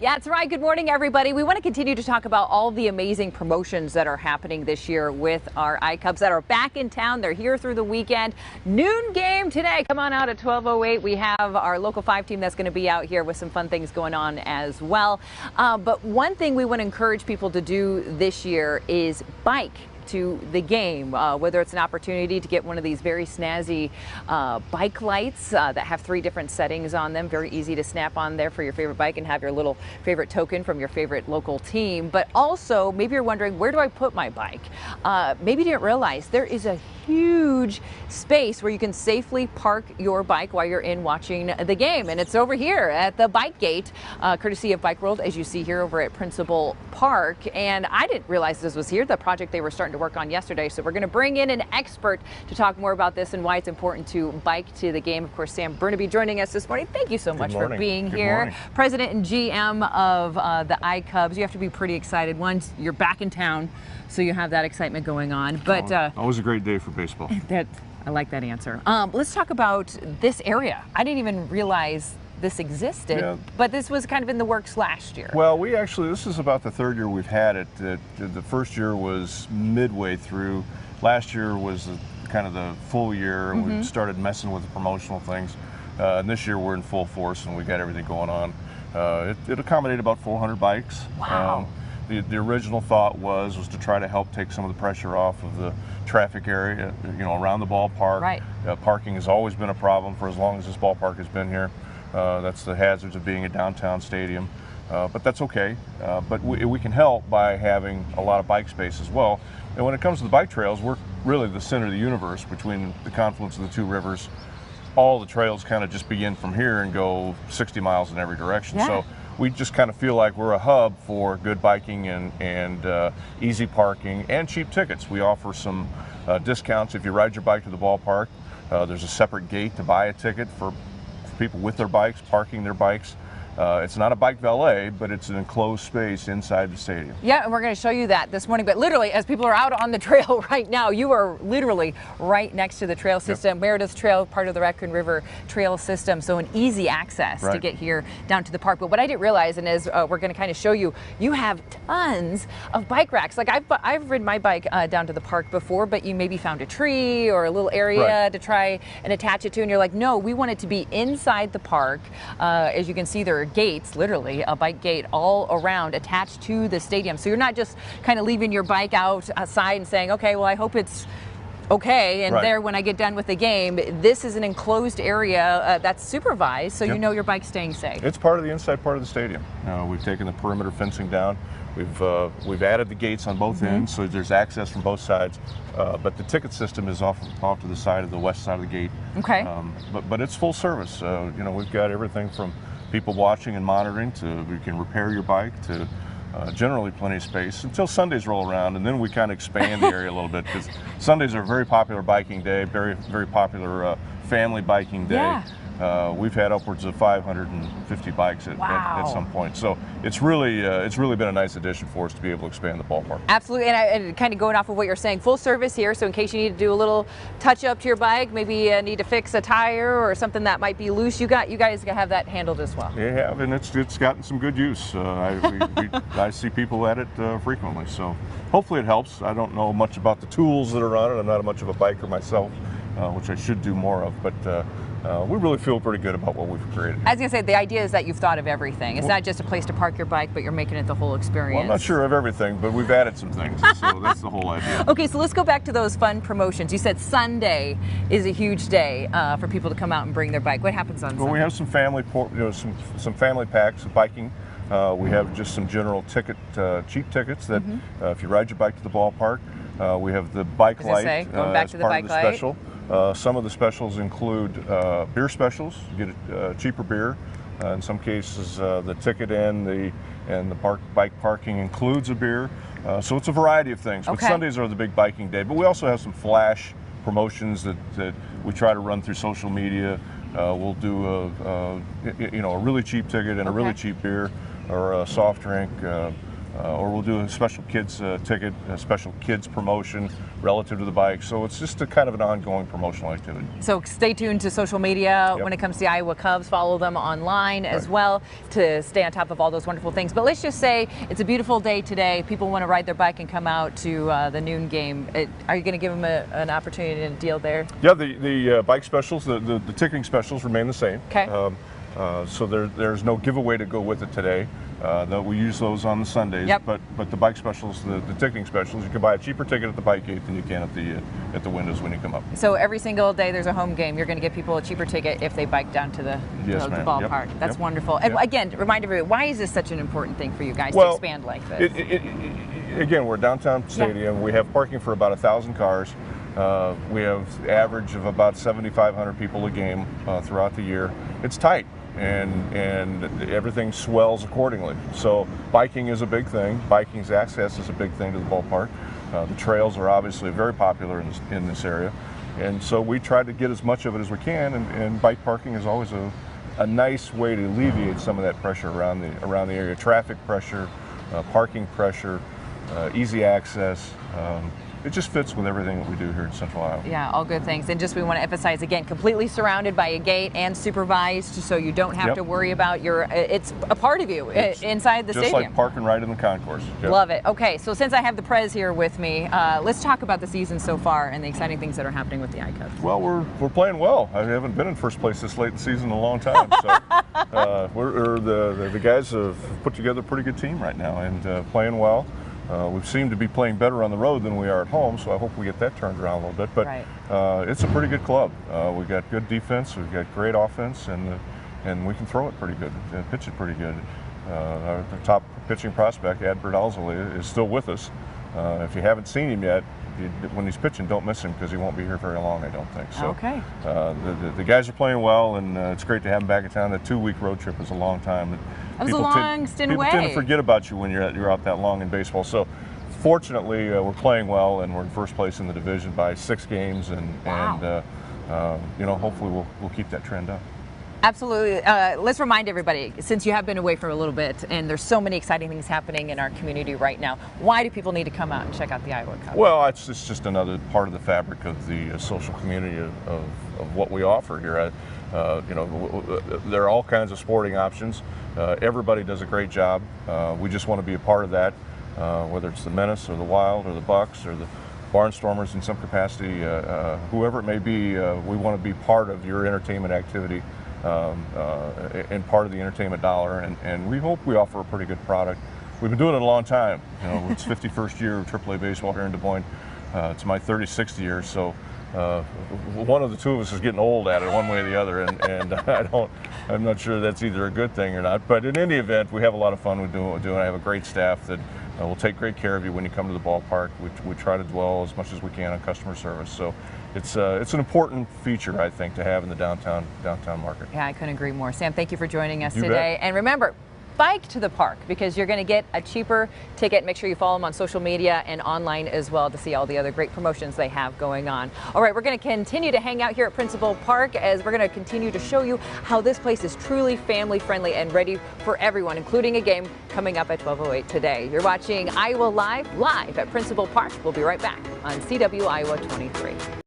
Yeah, that's right. Good morning, everybody. We want to continue to talk about all the amazing promotions that are happening this year with our iCubs that are back in town. They're here through the weekend. Noon game today. Come on out at 12:08. We have our Local 5 team that's going to be out here with some fun things going on as well. But one thing we want to encourage people to do this year is bike to the game, whether it's an opportunity to get one of these very snazzy bike lights that have 3 different settings on them, very easy to snap on there for your favorite bike and have your little favorite token from your favorite local team. But also, maybe you're wondering, where do I put my bike? Maybe you didn't realize there is a huge space where you can safely park your bike while you're in watching the game, and it's over here at the bike gate, courtesy of Bike World, as you see here over at Principal Park. And I didn't realize this was here, the project they were starting to work on yesterday. So we're going to bring in an expert to talk more about this and why it's important to bike to the game. Of course, Sam Burnaby joining us this morning. Thank you so much for being here. President and GM of the iCubs. You have to be pretty excited. One, you're back in town, so you have that excitement going on. But always a great day for baseball. I like that answer. Let's talk about this area. I didn't even realize this existed, but this was kind of in the works last year. Well, this is about the 3rd year we've had it. The first year was midway through. Last year was kind of the full year, and we started messing with the promotional things. And this year we're in full force, and we got everything going on. It accommodated about 400 bikes. Wow. The original thought was to try to help take some of the pressure off of the traffic area, around the ballpark. Right. Parking has always been a problem for as long as this ballpark has been here. That's the hazards of being a downtown stadium, but that's okay. But we can help by having a lot of bike space as well. And when it comes to the bike trails, we're really the center of the universe between the confluence of the 2 rivers. All the trails kind of just begin from here and go 60 miles in every direction. Yeah. So we just kind of feel like we're a hub for good biking and easy parking and cheap tickets. We offer some discounts if you ride your bike to the ballpark. There's a separate gate to buy a ticket for people with their bikes, parking their bikes. It's not a bike valet, but it's an enclosed space inside the stadium. Yeah, and we're going to show you that this morning. But literally, as people are out on the trail right now, you are literally right next to the trail system. Meredith Trail, part of the Raccoon River Trail system, so an easy access to get here down to the park. But what I didn't realize, and as we're going to kind of show you, you have tons of bike racks. Like I've ridden my bike down to the park before, but you maybe found a tree or a little area to try and attach it to, and you're like, no, we want it to be inside the park. As you can see, there are gates, literally a bike gate all around attached to the stadium. So you're not just kind of leaving your bike outside and saying, okay, well, I hope it's okay, and there when I get done with the game. This is an enclosed area that's supervised, so you know your bike's staying safe. It's part of the inside part of the stadium. We've taken the perimeter fencing down. We've added the gates on both ends, so there's access from both sides. But the ticket system is off to the side of the west side of the gate. Okay. But it's full service. We've got everything from people watching and monitoring to we can repair your bike to generally plenty of space until Sundays roll around, and then we kind of expand the area a little bit because Sundays are a very popular biking day, very popular family biking day. Yeah. We've had upwards of 550 bikes at some point, so it's really been a nice addition for us to be able to expand the ballpark. Absolutely, and kind of going off of what you're saying, full service here. So in case you need to do a little touch up to your bike, maybe need to fix a tire or something that might be loose, you guys have that handled as well. Yeah, have, and it's gotten some good use. I see people at it frequently, so hopefully it helps. I don't know much about the tools that are on it. I'm not much of a biker myself, which I should do more of, but we really feel pretty good about what we've created. I was going to say, the idea is that you've thought of everything. It's not just a place to park your bike, but you're making it the whole experience. Well, I'm not sure of everything, but we've added some things, so that's the whole idea. Okay, so let's go back to those fun promotions. You said Sunday is a huge day for people to come out and bring their bike. What happens on Sunday? Well, we have some family, some family packs of biking. We have just some general cheap tickets that if you ride your bike to the ballpark, we have the bike light going back to the bike light. Special. Some of the specials include beer specials. You get a cheaper beer. In some cases, the ticket and the bike parking includes a beer. So it's a variety of things. But Sundays are the big biking day. But we also have some flash promotions that we try to run through social media. We'll do a really cheap ticket and a really cheap beer or a soft drink. or we'll do a special kids ticket, a special kids promotion relative to the bike. So it's just a kind of an ongoing promotional activity. So stay tuned to social media when it comes to the Iowa Cubs. Follow them online as well to stay on top of all those wonderful things. But let's just say it's a beautiful day today. People want to ride their bike and come out to the noon game. Are you going to give them an opportunity and a deal there? Yeah, the bike specials, the ticketing specials remain the same. Okay. So there's no giveaway to go with it today. We use those on the Sundays. Yep. But the bike specials, the ticketing specials, you can buy a cheaper ticket at the bike gate than you can at the windows when you come up. So every single day there's a home game, you're going to get people a cheaper ticket if they bike down to the ballpark. Yep. That's Yep. wonderful. And Yep. again, remind everybody, why is this such an important thing for you guys to expand like this? Again, we're downtown stadium. We have parking for about 1,000 cars. We have average of about 7,500 people a game throughout the year. It's tight. And everything swells accordingly. So biking is a big thing. Biking's access is a big thing to the ballpark. The trails are obviously very popular in this area. And so we try to get as much of it as we can, and bike parking is always a nice way to alleviate some of that pressure around the area. Traffic pressure, parking pressure, easy access. It just fits with everything that we do here in Central Iowa. Yeah, all good things. And just we want to emphasize again, completely surrounded by a gate and supervised, so you don't have to worry about it's a part of you inside the just stadium. Like park and ride in the concourse. Yep. Love it. Okay, so since I have the Prez here with me, let's talk about the season so far and the exciting things that are happening with the iCubs. Well, we're playing well. I haven't been in first place this late in the season in a long time. So the guys have put together a pretty good team right now and playing well. We seem to be playing better on the road than we are at home, so I hope we get that turned around a little bit. But it's a pretty good club. We've got good defense, we've got great offense, and we can throw it pretty good, pitch it pretty good. Our top pitching prospect, Adbert Alzoli, is still with us. If you haven't seen him yet, when he's pitching, don't miss him because he won't be here very long, I don't think. So okay. The guys are playing well, and it's great to have them back in town. That 2-week road trip is a long time. It was a long stint away. People tend to forget about you when you're out that long in baseball. So fortunately, we're playing well, and we're in first place in the division by 6 games, and hopefully we'll keep that trend up. Absolutely. Let's remind everybody, since you have been away for a little bit and there's so many exciting things happening in our community right now, why do people need to come out and check out the Iowa Cubs? Well, it's just another part of the fabric of the social community of what we offer here. There are all kinds of sporting options. Everybody does a great job. We just want to be a part of that, whether it's the Menace or the Wild or the Bucks or the Barnstormers in some capacity, whoever it may be. We want to be part of your entertainment activity. And part of the entertainment dollar, and we hope we offer a pretty good product. We've been doing it a long time. It's 51st year of AAA baseball here in Des Moines. It's my 36th year, so one of the two of us is getting old at it, one way or the other, and I'm not sure that's either a good thing or not. But in any event, we have a lot of fun with doing what we're doing. I have a great staff that will take great care of you when you come to the ballpark. We try to dwell as much as we can on customer service. So it's an important feature, I think, to have in the downtown market. Yeah, I couldn't agree more. Sam, thank you for joining us You today. bet. And remember, bike to the park because you're going to get a cheaper ticket. Make sure you follow them on social media and online as well to see all the other great promotions they have going on. All right, we're going to continue to hang out here at Principal Park as we're going to continue to show you how this place is truly family friendly and ready for everyone, including a game coming up at 12:08 today. You're watching Iowa Live at Principal Park. We'll be right back on CW Iowa 23.